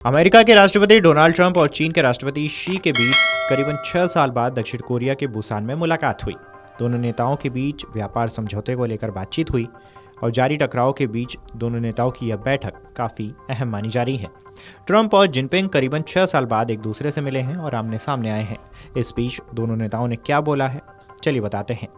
America के राष्ट्रपति Donald Trump और चीन के राष्ट्रपति शी के बीच करीबन 6 साल बाद दक्षिण कोरिया के बुसान में मुलाकात हुई। दोनों नेताओं के बीच व्यापार समझौते को लेकर बातचीत हुई और जारी टकराव के बीच दोनों नेताओं की यह बैठक काफ़ी अहम मानी जा रही है। ट्रंप और जिनपिंग करीबन 6 साल बाद एक दूसरे से मिले हैं और आमने सामने आए हैं। इस बीच दोनों नेताओं ने क्या बोला है, चलिए बताते हैं।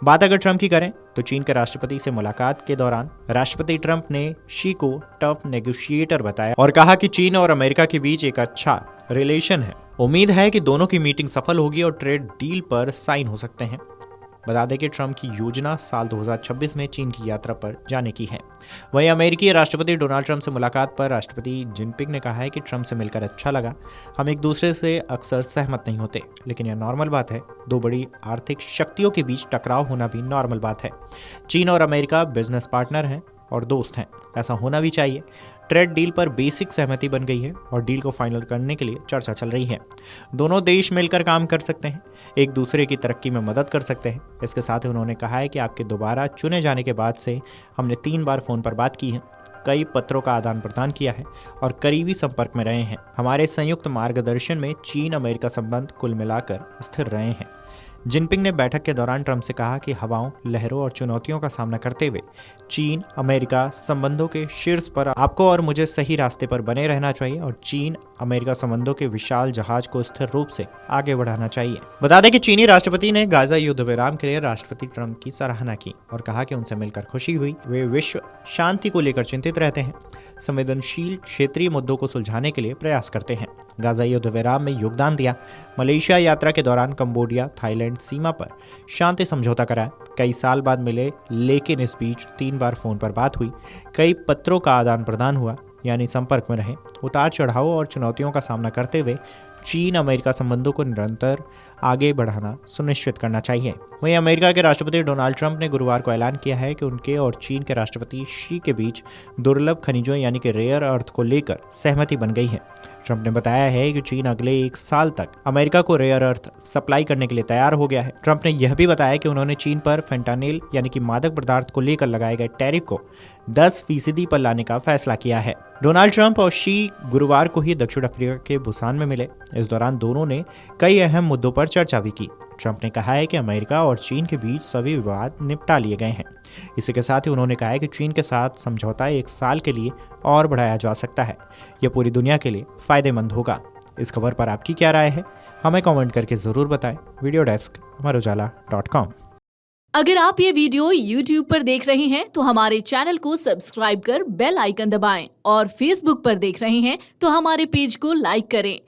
बात अगर ट्रंप की करें तो चीन के राष्ट्रपति से मुलाकात के दौरान राष्ट्रपति ट्रंप ने शी को टफ नेगोशिएटर बताया और कहा कि चीन और अमेरिका के बीच एक अच्छा रिलेशन है। उम्मीद है कि दोनों की मीटिंग सफल होगी और ट्रेड डील पर साइन हो सकते हैं। बता दें कि ट्रंप की योजना साल 2026 में चीन की यात्रा पर जाने की है। वहीं अमेरिकी राष्ट्रपति डोनाल्ड ट्रंप से मुलाकात पर राष्ट्रपति जिनपिंग ने कहा है कि ट्रंप से मिलकर अच्छा लगा। हम एक दूसरे से अक्सर सहमत नहीं होते, लेकिन यह नॉर्मल बात है। दो बड़ी आर्थिक शक्तियों के बीच टकराव होना भी नॉर्मल बात है। चीन और अमेरिका बिजनेस पार्टनर हैं और दोस्त हैं, ऐसा होना भी चाहिए। ट्रेड डील पर बेसिक सहमति बन गई है और डील को फाइनल करने के लिए चर्चा चल रही है। दोनों देश मिलकर काम कर सकते हैं, एक दूसरे की तरक्की में मदद कर सकते हैं। इसके साथ ही उन्होंने कहा है कि आपके दोबारा चुने जाने के बाद से हमने 3 बार फोन पर बात की है, कई पत्रों का आदान प्रदान किया है और करीबी संपर्क में रहे हैं। हमारे संयुक्त मार्गदर्शन में चीन अमेरिका संबंध कुल मिलाकर स्थिर रहे हैं। जिनपिंग ने बैठक के दौरान ट्रंप से कहा कि हवाओं, लहरों और चुनौतियों का सामना करते हुए चीन अमेरिका संबंधों के शीर्ष पर आपको और मुझे सही रास्ते पर बने रहना चाहिए और चीन अमेरिका संबंधों के विशाल जहाज को स्थिर रूप से आगे बढ़ाना चाहिए। बता दें कि चीनी राष्ट्रपति ने गाजा युद्ध विराम के लिए राष्ट्रपति ट्रंप की सराहना की और कहा कि उनसे मिलकर खुशी हुई। वे विश्व शांति को लेकर चिंतित रहते हैं, संवेदनशील क्षेत्रीय मुद्दों को सुलझाने के लिए प्रयास करते हैं। गाजा युद्ध विराम में योगदान दिया। मलेशिया यात्रा के दौरान कंबोडिया थाईलैंड सीमा पर शांति समझौता कराया। कई साल बाद मिले, लेकिन इस बीच 3 बार फोन पर बात हुई। कई पत्रों का आदान प्रदान हुआ, यानी संपर्क में रहे। उतार चढ़ावों और चुनौतियों का सामना करते हुए चीन अमेरिका संबंधों को निरंतर आगे बढ़ाना सुनिश्चित करना चाहिए। वहीं अमेरिका के राष्ट्रपति डोनाल्ड ट्रंप ने गुरुवार को ऐलान किया है कि उनके और चीन के राष्ट्रपति शी के बीच दुर्लभ खनिजों यानी कि रेयर अर्थ को लेकर सहमति बन गई है। ट्रंप ने बताया है कि चीन अगले 1 साल तक अमेरिका को रेयर अर्थ सप्लाई करने के लिए तैयार हो गया है। ट्रंप ने यह भी बताया कि उन्होंने चीन पर फेंटानिल यानी कि मादक पदार्थ को लेकर लगाए गए टैरिफ को 10% पर लाने का फैसला किया है। डोनाल्ड ट्रंप और शी गुरुवार को ही दक्षिण अफ्रीका के बुसान में मिले। इस दौरान दोनों ने कई अहम मुद्दों पर चर्चा भी की। ट्रंप ने कहा है कि अमेरिका और चीन के बीच सभी विवाद निपटा लिए गए हैं। इसी के साथ ही उन्होंने कहा है कि चीन के साथ समझौता 1 साल के लिए और बढ़ाया जा सकता है। यह पूरी दुनिया के लिए फायदेमंद होगा। इस खबर पर आपकी क्या राय है, हमें कमेंट करके जरूर बताएं। वीडियो डेस्क अमरुजाला.com। अगर आप ये वीडियो YouTube पर देख रहे हैं तो हमारे चैनल को सब्सक्राइब कर बेल आइकन दबाएं और Facebook पर देख रहे हैं तो हमारे पेज को लाइक करें।